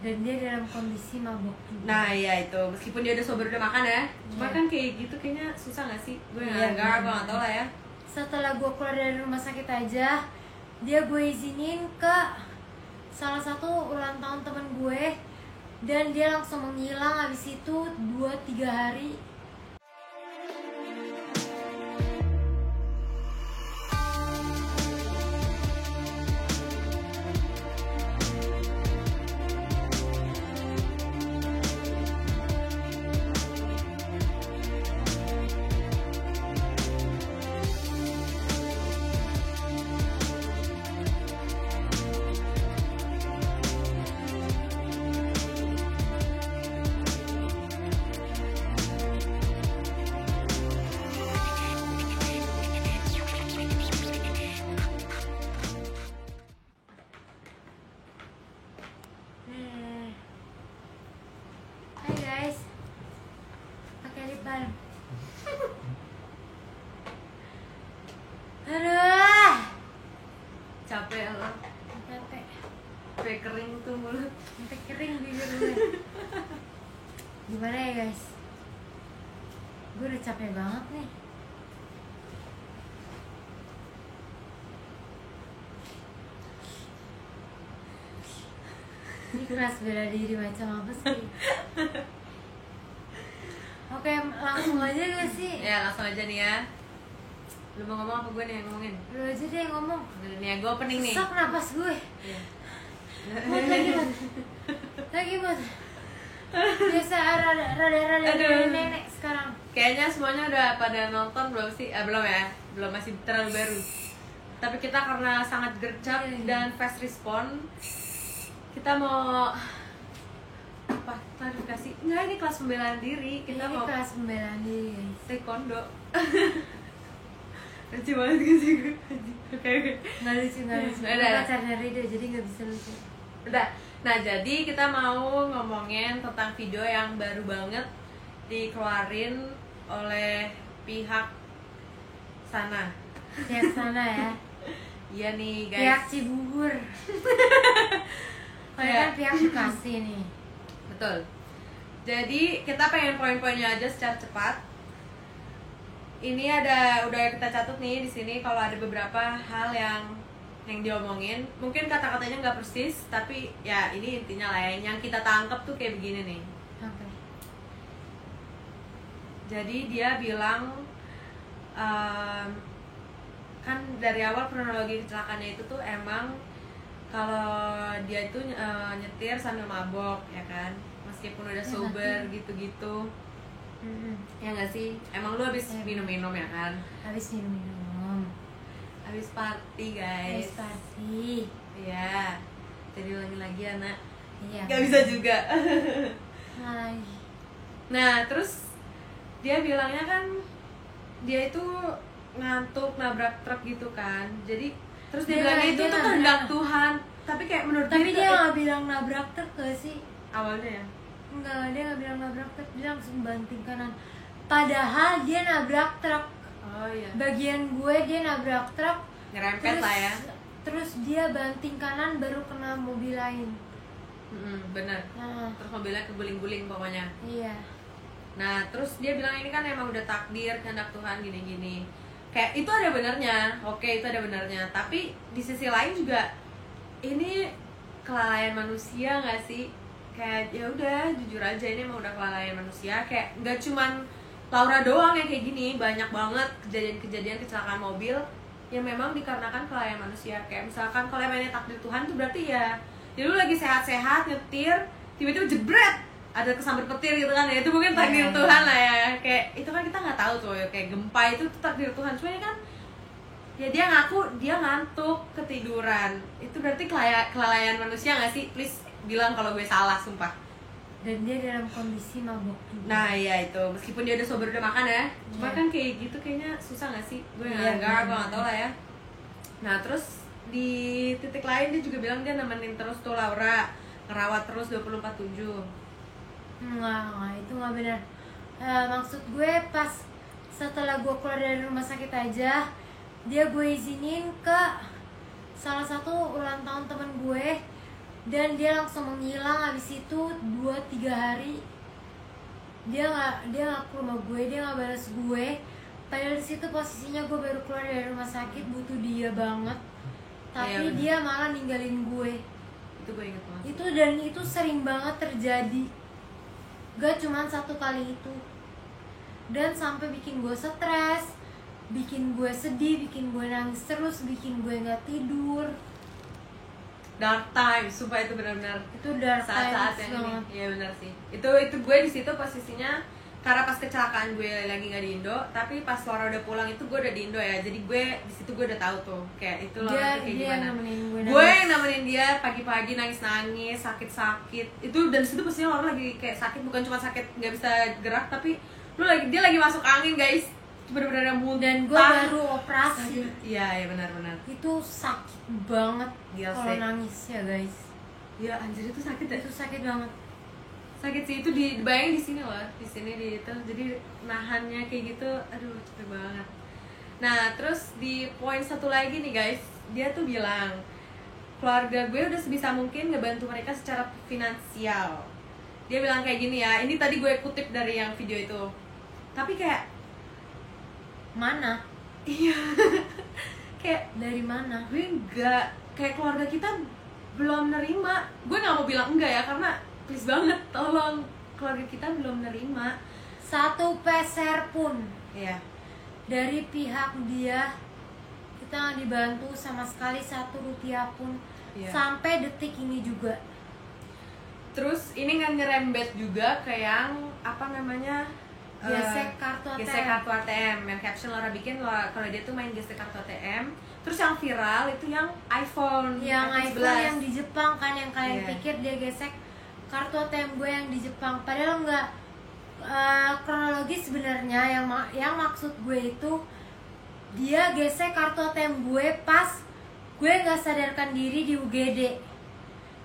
Dan dia dalam kondisi mabok juga. Nah iya itu, meskipun dia udah sober udah makan ya. Cuma kan kayak gitu kayaknya susah gak sih? Gue gak tau lah ya. Setelah gue keluar dari rumah sakit aja, dia gue izinin ke salah satu ulang tahun temen gue. Dan dia langsung menghilang, habis itu 2-3 hari. Hai guys, pakai lip balm. Aduh, Capek lo. capek, Sampai kering tuh mulut. sampai kering bibir gue. Gimana ya guys? Gue udah capek banget nih. Ini keras bela diri macam apa sih? Oke, langsung aja gak sih? Ya langsung aja nih ya. Lu mau ngomong apa gue nih yang ngomongin? Lu aja deh yang ngomong. Udah nih ya, gue opening nih. Sesak napas gue. Iya. Mut lagi mut. Lagi mut. Biasa rada nenek sekarang. Kayaknya semuanya udah pada nonton belum sih? Belum ya? Belum, masih terlalu baru. Tapi kita karena sangat gercep dan fast respon, kita mau apa? Klarifikasi? Enggak, ini kelas pembelaan diri. Kita Ini mau kelas pembelaan diri guys. taekwondo. Lucu banget gak sih gue? Oke. Nggak lucu. Udah. Pacarnya Rido jadi nggak bisa lucu. Udah. Nah, jadi kita mau ngomongin tentang video yang baru banget dikeluarin oleh pihak sana. Pihak sana ya. Iya nih, guys. Pihak Cibubur. Kalau kan pihak Bekasi nih. Betul. Jadi kita pengen poin-poinnya aja secara cepat. Ini udah kita catat nih di sini kalau ada beberapa hal yang diomongin. Mungkin kata-katanya nggak persis, tapi ya ini intinya lah yang kita tangkap tuh kayak begini nih. Oke. Jadi dia bilang kan dari awal kronologi kecelakaannya itu tuh emang kalau dia itu nyetir sambil mabok ya kan, meskipun udah sober gitu-gitu. Ya nggak sih, emang lu habis minum-minum ya kan? Habis minum. Habis party guys. Habis party. Iya. Jadi lagi anak. Iya. Gak bisa juga. Hai. Nah terus dia bilangnya kan dia itu ngantuk nabrak truk gitu kan. Jadi terus dia bilangnya itu tuh kehendak Tuhan. Tapi kayak menurut dia nggak bilang nabrak truk gak sih? awalnya ya. Enggak, dia nggak bilang nabrak truk, dia langsung banting kanan. Padahal dia nabrak truk. Oh iya. Bagian gue dia nabrak truk, Ngerempet lah ya. Terus dia banting kanan baru kena mobil lain. Bener. Nah, Terus mobilnya keguling-guling pokoknya. iya. Nah terus dia bilang ini kan emang udah takdir kehendak Tuhan gini-gini. Kayak itu ada benernya. Oke, itu ada benernya. Tapi di sisi lain juga ini kelalaian manusia nggak sih? Kayak ya udah jujur aja ini emang udah kelalaian manusia. Kayak nggak cuman Laura doang yang kayak gini, banyak banget kejadian-kejadian kecelakaan mobil yang memang dikarenakan kelalaian manusia. Kayak misalkan kalau mainnya takdir Tuhan tuh berarti ya lu lagi sehat-sehat nyetir tiba-tiba jebret ada kesambar petir gitu kan ya, itu mungkin takdir Tuhan lah ya. Kayak itu kan kita nggak tahu tuh ya, kayak gempa itu tuh takdir Tuhan. Cuma kan ya dia ngaku dia ngantuk ketiduran, itu berarti kelalaian manusia nggak sih? Please bilang kalau gue salah, sumpah. Dan dia dalam kondisi mabok juga. Nah iya itu, meskipun dia udah sober udah makan ya. Cuma kan kayak gitu kayaknya susah gak sih? Gue gue gak tau lah ya. Nah terus di titik lain dia juga bilang dia nemenin terus tuh Laura, ngerawat terus 24/7. Enggak, itu nggak benar. Maksud gue pas setelah gue keluar dari rumah sakit aja, dia gue izinin ke salah satu ulang tahun temen gue. dan dia langsung menghilang. Habis itu 2-3 hari dia nggak ke rumah gue, dia nggak balas gue. Padahal di situ posisinya gue baru keluar dari rumah sakit, butuh dia banget, tapi Iya, dia malah ninggalin gue. Itu gue inget banget. Itu sering banget terjadi, gak cuman satu kali itu, dan sampai bikin gue stres, bikin gue sedih, bikin gue nangis terus, bikin gue nggak tidur. Dark time, sumpah itu benar-benar Itu dark saat-saat times yang ini. banget. Iya benar sih. Itu gue di situ posisinya karena pas kecelakaan gue lagi nggak di Indo, tapi pas Laura udah pulang itu gue udah di Indo ya. Jadi gue di situ gue udah tahu tuh kayak itu Laura tuh kayak Dia gimana. nemenin gue Gue nangis. yang nemenin dia pagi-pagi nangis-nangis, sakit-sakit. Itu dan situ pastinya Laura lagi kayak sakit, bukan cuma sakit nggak bisa gerak, tapi dia lagi masuk angin guys. Bener-bener muntah. Dan gue baru operasi. Iya benar-benar. Itu sakit banget Gila kalau sih. nangis ya guys. Ya anjir itu sakit ya. Itu sakit banget. Sakit sih itu dibayangin di sini loh, di sini di itu, jadi nahannya kayak gitu, aduh capek banget. Nah terus di poin satu lagi nih guys, dia tuh bilang keluarga gue udah sebisa mungkin ngebantu mereka secara finansial. Dia bilang kayak gini ya, ini tadi gue kutip dari yang video itu, tapi kayak Mana? iya kayak Dari mana? gue enggak, kayak keluarga kita belum nerima. Gue nggak mau bilang enggak ya, karena please banget tolong, keluarga kita belum nerima. Satu peser pun Iya. dari pihak dia kita nggak dibantu sama sekali, 1 rupiah pun. Iya. Sampai detik ini juga. Terus ini nggak nyerembet juga ke yang apa namanya, Gesek kartu ATM. gesek kartu ATM yang caption Laura bikin kalau dia tuh main gesek kartu ATM. Terus yang viral itu yang iPhone, Yang iPhone 11. yang di Jepang kan, yang kalian Iya. pikir dia gesek kartu ATM gue yang di Jepang, padahal enggak. Kronologis sebenarnya yang maksud gue itu dia gesek kartu ATM gue pas gue nggak sadarkan diri di UGD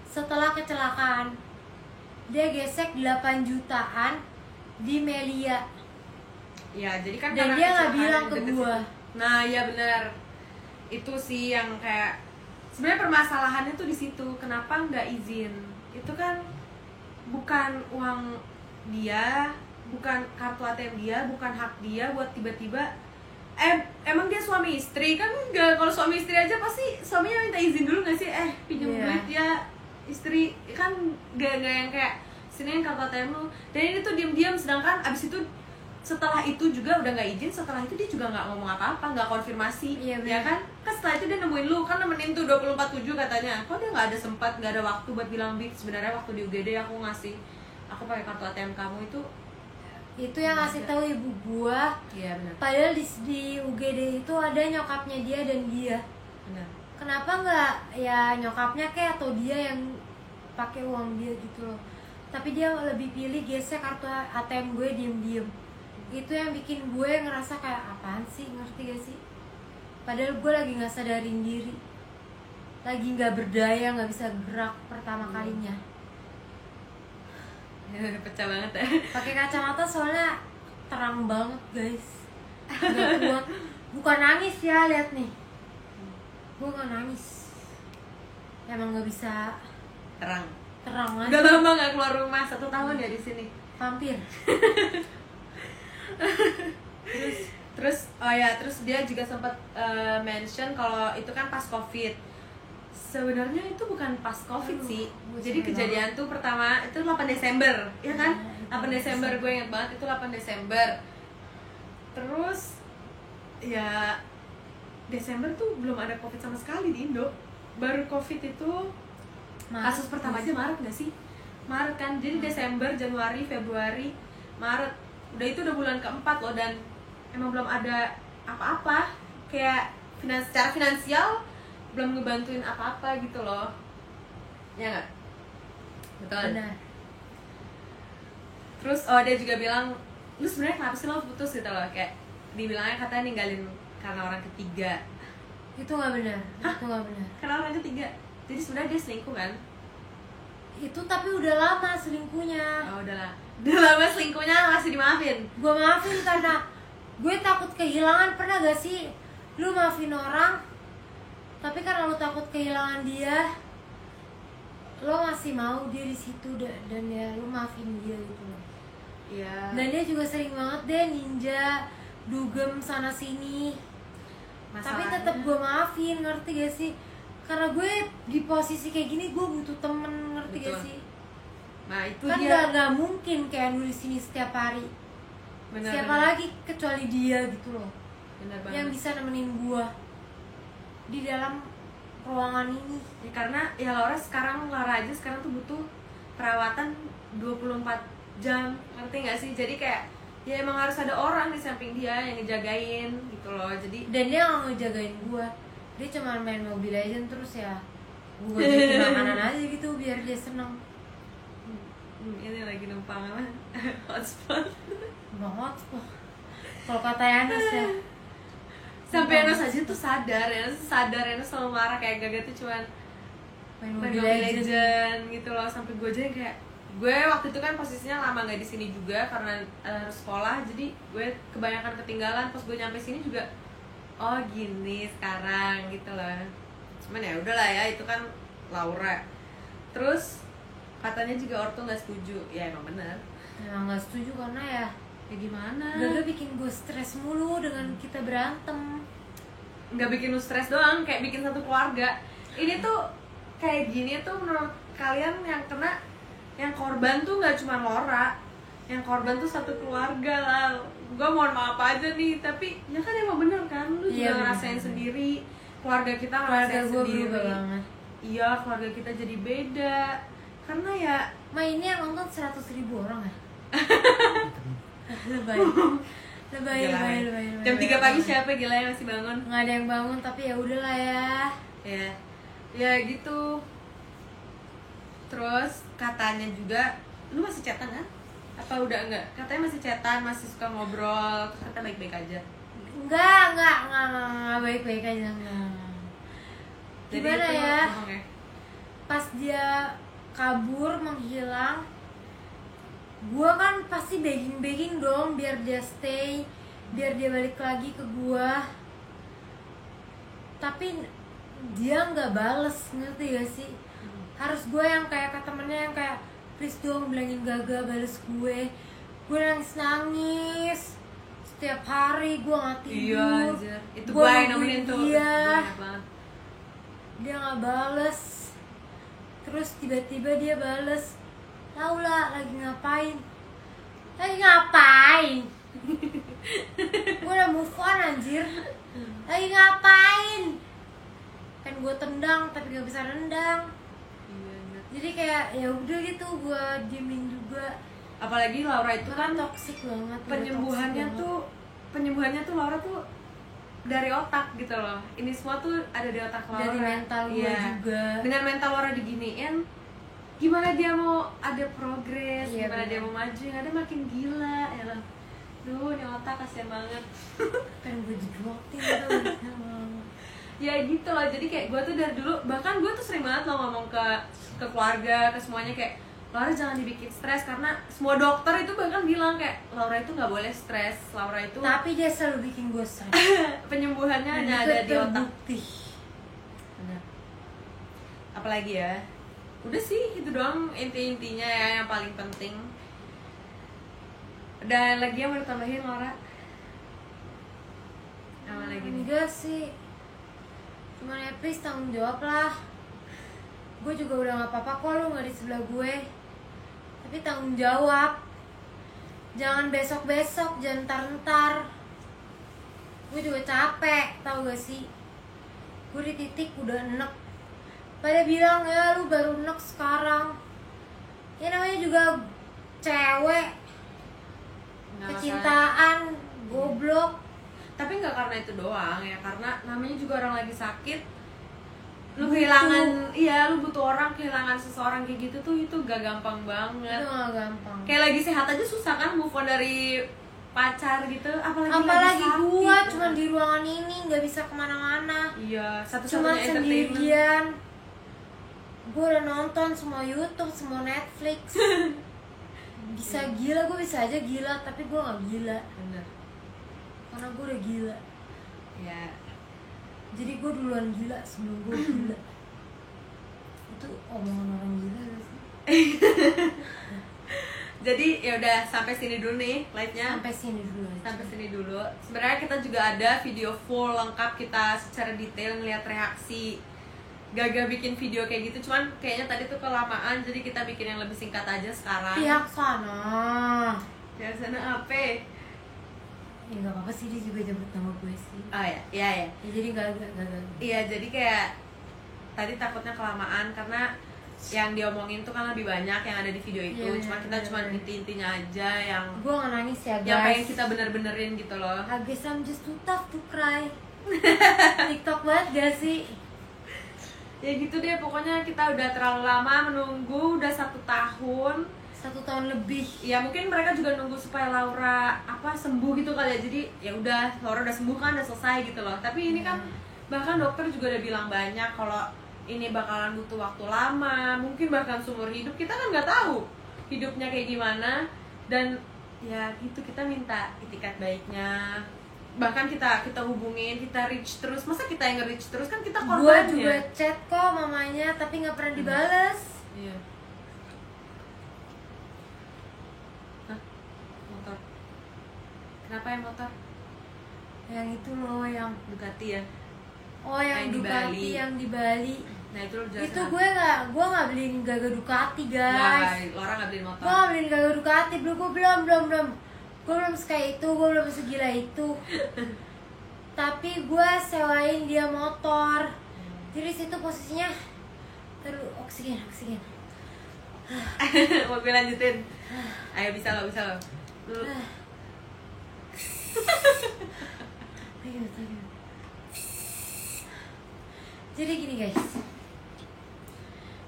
setelah kecelakaan. Dia gesek 8 jutaan di Melia. Ya jadi kan Dan karena dia nggak kecelakaan bilang di ke deket gua. situ. Nah ya benar, itu sih yang kayak sebenarnya permasalahannya tuh di situ, kenapa nggak izin. Itu kan bukan uang dia, bukan kartu ATM dia, bukan hak dia buat tiba-tiba emang dia suami istri kan enggak. Kalau suami istri aja pasti suaminya minta izin dulu nggak sih, pinjam Iya. duit ya istri kan, gak yang kayak sini kartu ATM lu. Dan ini tuh diam-diam, sedangkan abis itu setelah itu juga udah nggak izin, setelah itu dia juga nggak ngomong apa-apa, nggak konfirmasi. Iya, ya bener. kan setelah itu dia nemuin lu kan, nemenin tuh 24/7 katanya. Kok dia nggak ada sempat, nggak ada waktu buat bilang, Bik sebenarnya waktu di UGD aku pakai kartu ATM kamu Itu yang ngasih tahu ibu gua. iya benar Padahal di UGD itu ada nyokapnya dia dan dia. benar. Kenapa nggak ya nyokapnya kayak atau dia yang pakai uang dia gitu loh. Tapi dia lebih pilih gesek kartu ATM gue diem-diem. Itu yang bikin gue ngerasa kayak apaan sih, ngerti gak sih? Padahal gue lagi nggak sadarin diri, lagi nggak berdaya, nggak bisa gerak pertama kalinya. Pecah banget ya. Pakai kacamata soalnya terang banget guys, nggak kuat. Bukan nangis ya, lihat nih, gue nggak nangis, emang nggak bisa Terang. terang Udah aja. lama nggak keluar rumah, 1 tahun ya di sini. Hampir. Terus terus dia juga sempat mention kalau itu kan pas COVID. Sebenarnya itu bukan pas COVID Aduh, sih. gue Jadi capek kejadian tuh pertama itu 8 Desember, ya kan? Iya, 8 Desember gue ingat banget, itu 8 Desember. Terus ya Desember tuh belum ada COVID sama sekali di Indo. Baru COVID itu kasus pertama aja Maret nggak sih? Maret kan, jadi Desember, Januari, Februari, Maret, udah itu udah bulan keempat loh, dan emang belum ada apa-apa, kayak secara finansial belum ngebantuin apa-apa gitu loh, ya nggak? Betul. Benar. Terus dia juga bilang, lu sebenarnya kenapa sih lo putus gitu loh, kayak dibilangnya katanya ninggalin karena orang ketiga. Itu nggak benar. Itu nggak benar. Karena orang ketiga, jadi sebenarnya dia selingkuh kan? Itu tapi udah lama selingkuhnya. Oh udahlah, udah lama selingkuhnya masih dimaafin. Gue maafin karena gue takut kehilangan. Pernah gak sih lu maafin orang tapi karena lu takut kehilangan dia, lo masih mau dia di situ dan ya lo maafin dia gitu loh. Iya. Dan dia juga sering banget deh ninja, dugem sana sini. Tapi tetap gue maafin, ngerti gak sih? Karena gue di posisi kayak gini gue butuh temen, ngerti Betul. gak sih? Nah itu Kan dia. gak mungkin kayak nulis sini setiap hari. Benar, Siapa benar. lagi kecuali dia gitu loh, Benar banget. yang bisa nemenin gue di dalam ruangan ini. Ya, karena ya Laura aja sekarang tuh butuh perawatan 24 jam, ngerti gak sih? Jadi kayak ya emang harus ada orang di samping dia yang ngejagain gitu loh. Jadi Dan dia gak ngejagain gue, dia cuma main Mobile Legends terus ya gue jadi makanan aja gitu biar dia seneng. ini lagi numpang apa? Hotspot. Banget kok. Kalau kata Yanes ya, Sampai Enos aja tuh sadar Enos selalu marah kayak Gaga tuh cuman main main Mobile Mobile Legends. Legend gitu loh. Sampai gue aja yang kayak gue waktu itu kan posisinya lama nggak di sini juga karena harus sekolah, jadi gue kebanyakan ketinggalan. Pas gue nyampe sini juga oh gini sekarang gitu loh. Cuman ya udahlah ya, itu kan Laura. Terus katanya juga ortu nggak setuju. Ya emang bener. Emang gak setuju karena ya Ya gimana? Gaga bikin gue stres mulu dengan kita berantem. Nggak bikin lu stres doang, kayak bikin satu keluarga. Ini tuh kayak gini tuh menurut kalian yang kena, yang korban tuh nggak cuma Laura, yang korban tuh satu keluarga lah. Gue mohon maaf aja nih, tapi ya kan emang bener kan, lu Iya, juga bener. ngerasain sendiri, keluarga kita Keluarga ngerasain gue sendiri. berubah banget. Iya, keluarga kita jadi beda karena ya Ma ini yang nonton 100.000 orang ya? Lebay. Lebay. jam 3 pagi siapa gila yang masih bangun? Nggak ada yang bangun tapi ya udahlah ya. Ya gitu. Terus katanya juga lu masih chatan kan? Apa udah enggak? Katanya masih chatan, masih suka ngobrol, terus kata baik-baik aja. Enggak baik-baik aja enggak. Jadi Gimana itu ya? bohong ya? Pas dia kabur menghilang, gua kan pasti begging dong biar dia stay, biar dia balik lagi ke gua. Tapi dia nggak bales, ngerti gak sih? Harus gue yang kayak ke temennya yang kayak please dong bilangin Gaga bales gue. Gue nangis setiap hari, gue nggak tidur. Iya anjir. Itu Gua gue yang nungguin nemenin tuh. dia. Banyak banget. Dia nggak bales. Terus tiba-tiba dia bales, Laura lagi ngapain? Gue udah move on anjir. Lagi ngapain? Kan gue tendang tapi gak bisa nendang. Iya, anjir. Jadi kayak ya udah gitu, gue diemin juga. Apalagi Laura itu kan toksik banget. penyembuhannya tuh Laura tuh dari otak gitu loh. Ini semua tuh ada di otak Laura. Dari mental gue Iya. juga. Dengan mental Laura diginiin, gimana dia mau ada progres, Iya, gimana bener. dia mau maju, yang ada makin gila ya lah. Duh, ini otak kasihan banget. Pengen gue jedotin tuh. Ya gitu loh, jadi kayak gue tuh dari dulu, bahkan gue tuh sering banget loh ngomong ke keluarga, ke semuanya kayak Laura jangan dibikin stres, karena semua dokter itu bahkan bilang kayak Laura itu nggak boleh stres, Laura itu Tapi dia selalu bikin gue stres. penyembuhannya hanya Dan ada itu di otak. terbukti. Benar. Apalagi ya, udah sih itu doang intinya ya yang paling penting. Dan lagi yang mau ditambahin Laura? Apa lagi nih? Enggak sih, cuman ya please tanggung jawab lah. Gue juga udah gak apa-apa kok lu gak di sebelah gue, tapi tanggung jawab. Jangan besok-besok, jangan ntar-ntar. Gue juga capek, tau gak sih? Gue di titik udah enek. Pada bilang ya lu baru enek sekarang. Ya namanya juga cewek, Nggak masalah. kecintaan, goblok. Tapi nggak karena itu doang ya, karena namanya juga orang lagi sakit, lu Butuh. kehilangan, iya lu butuh orang, kehilangan seseorang kayak gitu tuh itu gak gampang banget. Itu gak gampang. Kayak lagi sehat aja susah kan move on dari pacar gitu, apalagi Apalagi lagi sakit, gua ya. cuma di ruangan ini nggak bisa kemana-mana, Iya, cuma satu-satunya entertainment. sendirian. Gua udah nonton semua YouTube, semua Netflix. Bisa gila, gua bisa aja gila, tapi gua nggak gila Bener. karena gua udah gila. Ya, Jadi gua duluan gila sebelum gua gila. Itu omongan orang gila gak sih? Jadi ya udah sampai sini dulu nih live-nya. Sampai sini dulu aja. Sampai sini dulu. Sebenarnya kita juga ada video full lengkap kita secara detail ngeliat reaksi Gaga bikin video kayak gitu, cuman kayaknya tadi tuh kelamaan, jadi kita bikin yang lebih singkat aja sekarang. Pihak sana. Pihak sana apa? Ya nggak apa-apa sih, dia juga jemput nama gue sih. Oh ya, iya ya. Ya jadi nggak. Iya, jadi kayak tadi takutnya kelamaan karena yang diomongin tuh kan lebih banyak yang ada di video itu. Iya, cuma kita cuma inti-intinya aja yang gue nggak nangis ya guys. yang pengen kita bener-benerin gitu loh. I guess I'm just too tough to cry. TikTok banget gak sih? Ya gitu deh, pokoknya kita udah terlalu lama menunggu, udah 1 tahun. 1 tahun lebih. Ya mungkin mereka juga nunggu supaya Laura sembuh gitu kali ya. Jadi ya udah, Laura udah sembuh kan, udah selesai gitu loh. Tapi ini kan bahkan dokter juga udah bilang banyak kalau ini bakalan butuh waktu lama, mungkin bahkan seumur hidup. Kita kan nggak tahu hidupnya kayak gimana. Dan ya gitu, kita minta itikat baiknya, bahkan kita hubungin, kita reach terus. Masa kita yang nge-reach terus, kan kita korbannya. Gue juga chat kok mamanya, tapi nggak pernah dibales. Iya. Hah? Motor. Kenapa ya motor? Yang itu loh, yang Ducati ya? oh yang Yang di Ducati Bali. yang di Bali. Nah itu lo jelasin. Itu gue nggak beliin Gaga Ducati Nah, guys. Laura nggak beliin motor. Gue nggak beliin Gaga Ducati, gue belum. Gue belum sekaya itu, gue belum segila itu. Tapi gue sewain dia motor. Jadi situ posisinya terus oksigen. Mau gue lanjutin? Ayo, bisa lo. Lu. Ayo. Jadi gini guys.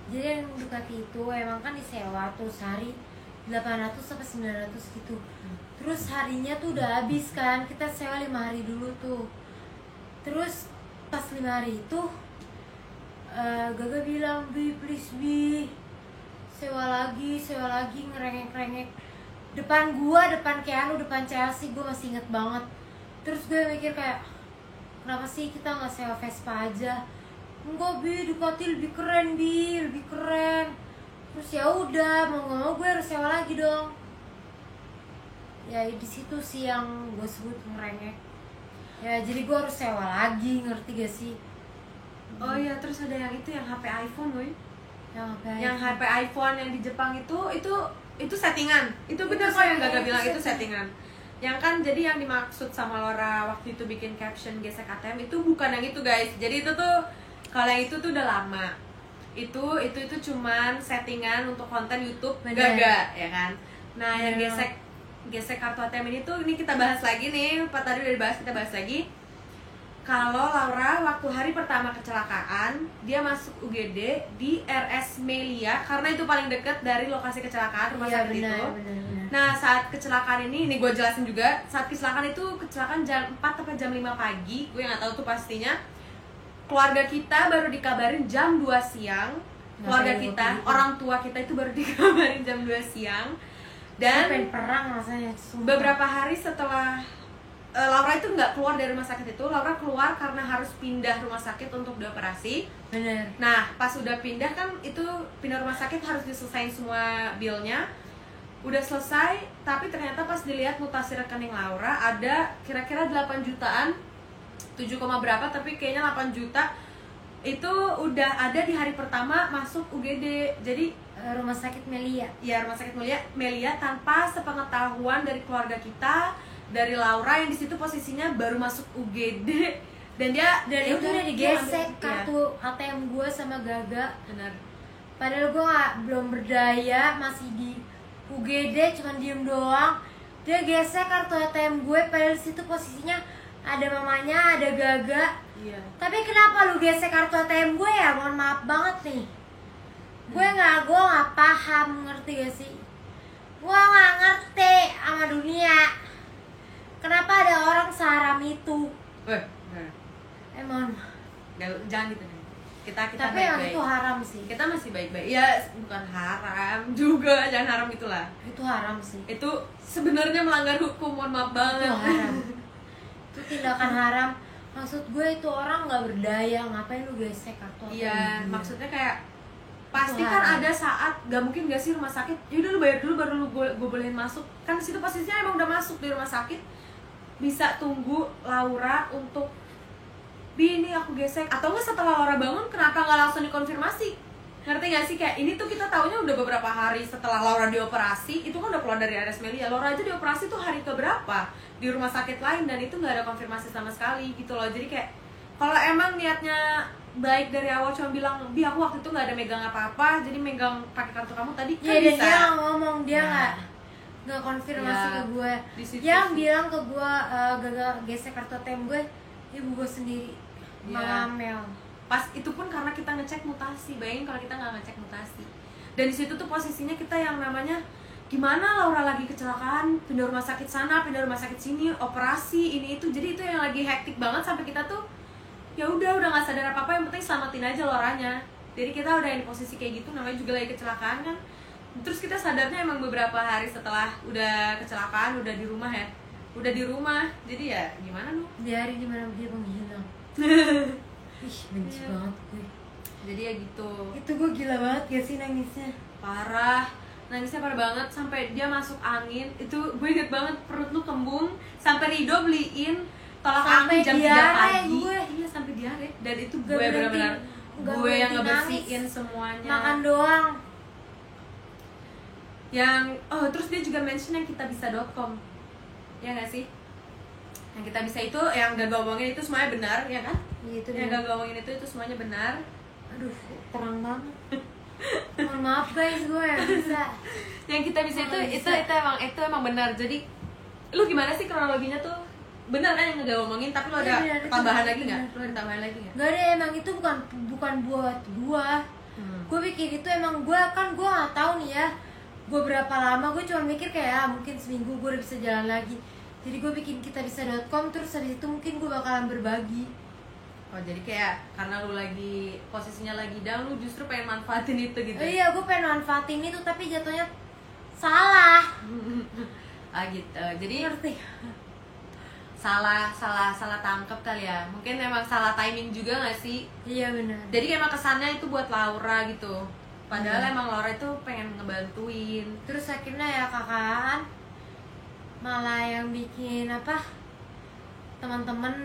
Jadi yang Ducati itu emang kan disewa tuh sehari 800 sampai 900 gitu. Terus harinya tuh udah habis kan. Kita sewa 5 hari dulu tuh. Terus pas 5 hari itu Gaga bilang, "Bi, please Bi, sewa lagi ngerengek-rengek depan gua, depan Keanu, depan Chelsea." Gue masih inget banget. Terus gue mikir kayak, kenapa sih kita nggak sewa Vespa aja? Enggak Bi, Ducati lebih keren Bi, lebih keren. Terus ya udah, mau nggak mau gue harus sewa lagi dong. Ya di situ sih yang gue sebut ngerengek. Ya jadi gue harus sewa lagi, ngerti gak sih? Oh iya, terus ada yang itu, yang HP iPhone woy. Yang apa? Yang HP iPhone yang di Jepang itu settingan. Itu bener kok yang Gaga bilang itu settingan. Yang kan jadi yang dimaksud sama Laura waktu itu bikin caption gesek ATM itu bukan yang itu guys. Jadi itu tuh, kalau yang itu tuh udah lama. Itu cuman settingan untuk konten YouTube Gaga, ya kan. Nah, yang gesek kartu ATM ini kita bahas lagi nih. Pak tadi udah dibahas, kita bahas lagi. Kalau Laura waktu hari pertama kecelakaan, dia masuk UGD di RS Melia karena itu paling dekat dari lokasi kecelakaan rumah sakit itu. Bener. Nah, saat kecelakaan ini gue jelasin juga. Saat kecelakaan itu kecelakaan jam 4 atau jam 5 pagi, gue nggak tahu tuh pastinya. Keluarga kita baru dikabarin jam 2 siang. Keluarga kita, orang tua kita itu baru dikabarin jam 2 siang. Dan pengen perang rasanya. beberapa hari setelah Laura itu nggak keluar dari rumah sakit itu, Laura keluar karena harus pindah rumah sakit untuk dioperasi. Bener. Nah, pas udah pindah kan itu pindah rumah sakit harus diselesain semua bilnya. Udah selesai, tapi ternyata pas dilihat mutasi rekening Laura ada kira-kira 8 jutaan, 7, berapa, tapi kayaknya 8 juta itu udah ada di hari pertama masuk UGD. Jadi Rumah sakit Melia. ya, rumah sakit Melia tanpa sepengetahuan dari keluarga kita, dari Laura yang di situ posisinya baru masuk UGD. Dan dia Itu udah digesek dia kartu ATM gue sama Gaga. benar. Padahal gue belum berdaya, masih di UGD, cuman diem doang. Dia gesek kartu ATM gue, padahal di situ posisinya ada mamanya, ada Gaga. Iya. Tapi kenapa lu gesek kartu ATM gue ya? Mohon maaf banget nih. Gue nggak paham, ngerti gak sih? Gue nggak ngerti sama dunia. Kenapa ada orang seharam itu? Emang. Jangan gitu. Kita Tapi emang baik-baik. itu haram sih. Kita masih baik-baik. Ya, bukan haram juga, jangan haram itulah. Itu haram sih. Itu sebenarnya melanggar hukum, mohon maaf banget. Itu haram. Itu tindakan haram. Maksud gue itu orang nggak berdaya, ngapain lu gesek kartu ATM? Iya, maksudnya kayak pasti Tuhan. kan ada saat gak mungkin gak sih rumah sakit yaudah lu bayar dulu baru lu gue bolehin masuk kan di situ posisinya emang udah masuk di rumah sakit bisa tunggu Laura untuk ini aku gesek atau enggak setelah Laura bangun kenapa nggak langsung dikonfirmasi ngerti gak sih kayak ini tuh kita taunya udah beberapa hari setelah Laura dioperasi itu kan udah keluar dari RS Melia Laura aja dioperasi tuh hari keberapa di rumah sakit lain dan itu nggak ada konfirmasi sama sekali gitu loh jadi kayak kalau emang niatnya baik dari awal cuma bilang bi aku waktu itu nggak ada megang apa-apa jadi megang pakai kartu kamu tadi kan dan bisa dia ngomong dia Nah. nggak konfirmasi Ya, ke gue di situ yang sih. bilang ke gue gagal gesek kartu ATM gue ibu gue sendiri Ya. Mel. Pas itu pun karena kita ngecek mutasi bayangin kalau kita nggak ngecek mutasi dan di situ tuh posisinya kita yang namanya gimana Laura lagi kecelakaan pindah rumah sakit sana pindah rumah sakit sini operasi ini itu jadi itu yang lagi hektik banget sampai kita tuh ya udah nggak sadar apa apa yang penting selamatin aja Lauranya jadi kita udah di posisi kayak gitu namanya juga lagi kecelakaan kan terus kita sadarnya emang beberapa hari setelah udah kecelakaan udah di rumah ya udah di rumah jadi ya gimana lu Di hari dimana dia menghilang. Ih, benci Iya. banget gue. jadi ya gitu Itu gue gila banget gak sih nangisnya? parah nangisnya parah banget sampai dia masuk angin itu gue inget banget perut lu kembung sampai Rido beliin tolak Sampai angin jam 3 diare pagi gue. iya sampai diare dan itu Gak gue berhenti- benar-benar gak gue yang berhenti ngebersihin nangis. semuanya Makan doang. yang terus dia juga mention yang kitabisa.com ya nggak sih yang kita bisa itu yang gak gue omongin itu semuanya benar ya kan Iya itu yang dia. gak gue omongin itu semuanya benar Aduh, terang banget. Mohon maaf guys, gue yang bisa. yang kita bisa Oh, itu bisa. itu emang benar jadi lu gimana sih kronologinya tuh benar kan yang gak ngomongin tapi lu Iya, ada benar, itu tambahan benar, lagi nggak benar. lu ada tambahan lagi nggak Gak ada emang itu bukan buat gue. Gue pikir itu emang gue nggak tahu nih ya. Gue berapa lama gue cuma mikir kayak mungkin seminggu gue udah bisa jalan lagi. Jadi gue bikin kitabisa.com terus habis itu mungkin gue bakalan berbagi. oh jadi kayak karena lu lagi posisinya lagi down lu justru pengen manfaatin itu gitu Oh iya, gue pengen manfaatin itu tapi jatuhnya salah. gitu jadi Ngerti? salah tangkep kali ya mungkin emang salah timing juga nggak sih Iya benar. jadi emang kesannya itu buat Laura gitu padahal Iya. emang Laura itu pengen ngebantuin Terus akhirnya ya kakaan malah yang bikin apa teman-teman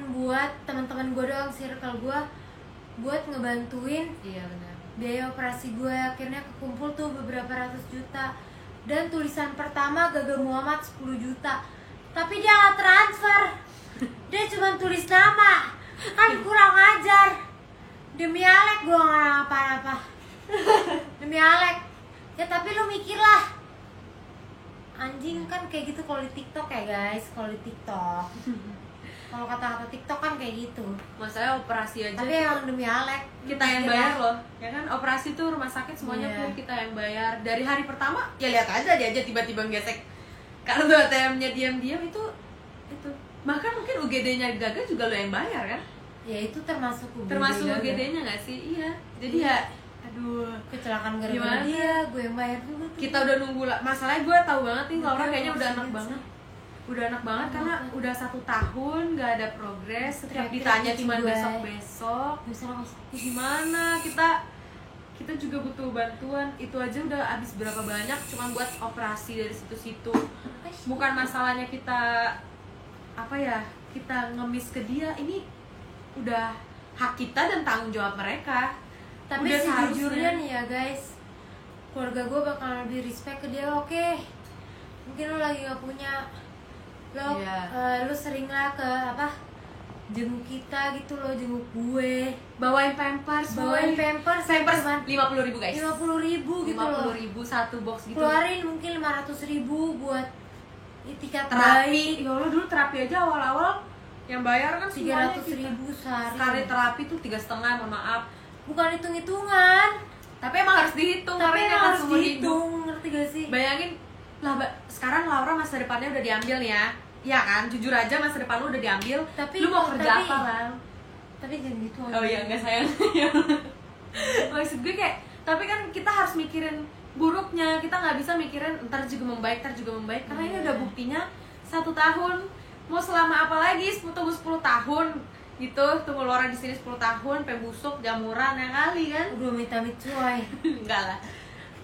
gue doang circle gue buat ngebantuin iya benar biaya operasi gue akhirnya kekumpul tuh beberapa ratus juta dan tulisan pertama Gaga Muhammad 10 juta tapi dia nggak transfer dia cuma tulis nama kan kurang ajar demi Alek gue nggak apa-apa demi Alek ya tapi lu mikir lah anjing kan kayak gitu kalau di TikTok ya guys kalau di TikTok kalau kata-kata TikTok kan kayak gitu masalahnya operasi aja tapi tuh emang demi Alek kita yang mikir bayar lah. loh ya kan operasi tuh rumah sakit semuanya Iya. full kita yang bayar dari hari pertama ya lihat aja dia aja tiba-tiba gesek kartu ATM-nya diam-diam itu bahkan mungkin UGD-nya Gaga juga lo yang bayar kan Ya itu termasuk termasuk Gaga. UGD-nya nggak sih iya jadi Iya. ya aduh Kecelakaan Gimana? gara-gara dia, gue yang bayar juga tuh. kita udah nunggu lah masalahnya gue tahu banget nih Laura Iya, kayaknya udah maksudnya anak sih. banget udah anak banget Anak karena banget. udah 1 tahun nggak ada progres setiap Teriak-teriak ditanya gitu cuma gue. besok Bisa lah, Mas. gimana kita juga butuh bantuan itu aja udah habis berapa banyak cuma buat operasi dari situ-situ bukan masalahnya kita apa ya kita ngemis ke dia ini udah hak kita dan tanggung jawab mereka Tapi udah sejujurnya seharusnya. nih ya guys, keluarga gue bakal lebih respect ke dia. Oke, mungkin lo lagi gak punya, lo Iya. lo sering lah ke apa jenguk kita gitu, lo jenguk gue, bawain pampers bawain boy. pampers pampers cuman 50.000 guys 50.000 gitu loh, 50.000 satu box gitu keluarin mungkin 500.000 buat tiket terapi bayi, ya Allah dulu terapi aja awal-awal yang bayar kan semuanya 300.000 sehari. sekali terapi tuh 3,5 mohon maaf Bukan hitung-hitungan, tapi emang harus dihitung tapi karena ini emang akan harus seumur hidup. dihitung, ngerti gak sih? Bayangin lah sekarang Laura masa depannya udah diambil nih ya iya kan jujur aja masa depan lu udah diambil Tapi lu mau kerja tapi- apa Ral? Tapi jangan gitu. Oh iya enggak sayang maksud gue kayak tapi kan kita harus mikirin buruknya kita nggak bisa mikirin ntar juga membaik karena ini Iya. udah buktinya 1 tahun mau selama apa lagi 10 tahun gitu. Tunggu Laura di sini 10 tahun, sampai busuk, jamuran ya kali kan? Udah amit-amit coy. Enggak lah,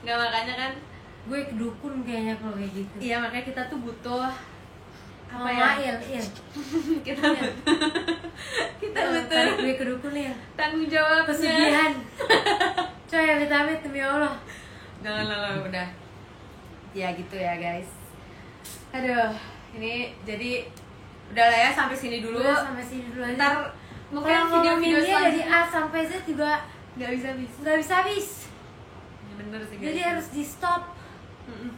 enggak, makanya kan Gue kedukun kayaknya kalau kayak gitu. iya, makanya kita tuh butuh apa Mama, ya? Il. kita Iya. kita Tarik butuh gue kedukun ya. tanggung jawabnya. Pesugihan. Coy, amit-amit demi Allah. Jangan lah, udah. Ya gitu ya guys. Aduh, ini jadi udah lah ya, sampai sini dulu. Udah sampai sini dulu aja. Ntar mungkin Kalau video-video ngomongin dia dari selanjutnya A sampai Z juga nggak bisa habis. nggak bisa habis. Ya, bener sih guys. Jadi harus di stop Mm-mm.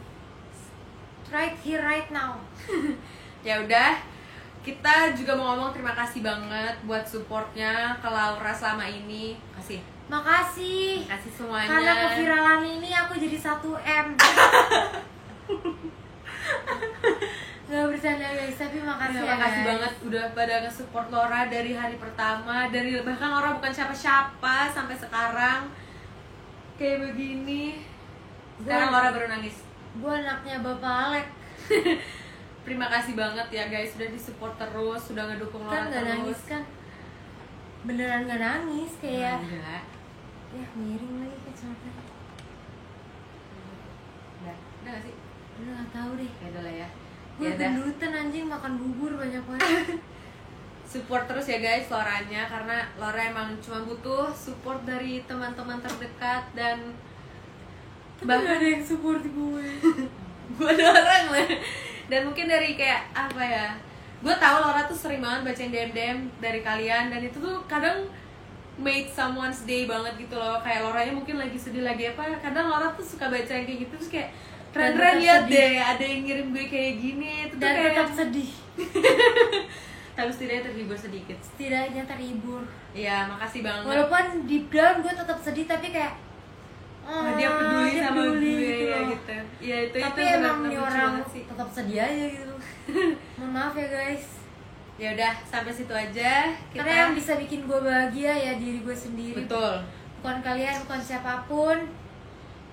right here right now. Ya udah, kita juga mau ngomong terima kasih banget buat supportnya ke Laura selama ini. Kasih. Makasih. Kasih semuanya. Karena keviralan ini aku jadi 1M. Gak bercanda guys, tapi makasih Terima ya kasih guys. banget udah pada nge-support Laura dari hari pertama, dari bahkan Laura bukan siapa-siapa sampai sekarang kayak begini. Sekarang Laura baru nangis. Gue anaknya Bapak Alek. Terima kasih banget ya guys, sudah disupport terus, sudah ngedukung Laura Kan gak terus. nangis kan? Beneran gak nangis kayak Enggak. ya miring lagi kacamata. Udah gak sih? Udah gak tau deh. Ya udah lah ya. Gue Ya udah. gendutan anjing, makan bubur banyak banget. Support terus ya guys Lauranya, karena Laura emang cuma butuh support dari teman-teman terdekat dan Bahkan ada yang support gue. gue orang lah. Dan mungkin dari kayak apa ya, gue tahu Laura tuh sering banget bacain DM dari kalian, dan itu tuh kadang made someone's day banget gitu loh. Kayak Lauranya mungkin lagi sedih lagi apa, kadang Laura tuh suka baca yang kayak gitu, terus kayak Dan keren-keren tetap liat sedih. deh ada yang ngirim gue kayak gini. Itu tuh Dan kayak tetap sedih. tapi setidaknya terhibur sedikit. Setidaknya terhibur. Iya, makasih banget. Walaupun deep down gue tetap sedih, tapi kayak Oh, dia peduli dia sama peduli gue gitu ya loh. gitu. Iya itu Tapi itu emang benar-benar nih lucu orang banget sih. tetap sedih aja gitu. Mohon maaf ya guys. Ya udah, sampai situ aja kita. Karena yang bisa bikin gue bahagia ya diri gue sendiri. Betul. Bukan kalian, bukan siapapun.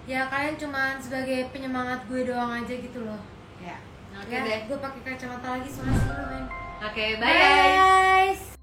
Ya kalian cuma sebagai penyemangat gue doang aja gitu loh. Ya. Oke Ya, deh. gue pakai kacamata lagi soalnya sih lu men. Oke, bye guys. Guys.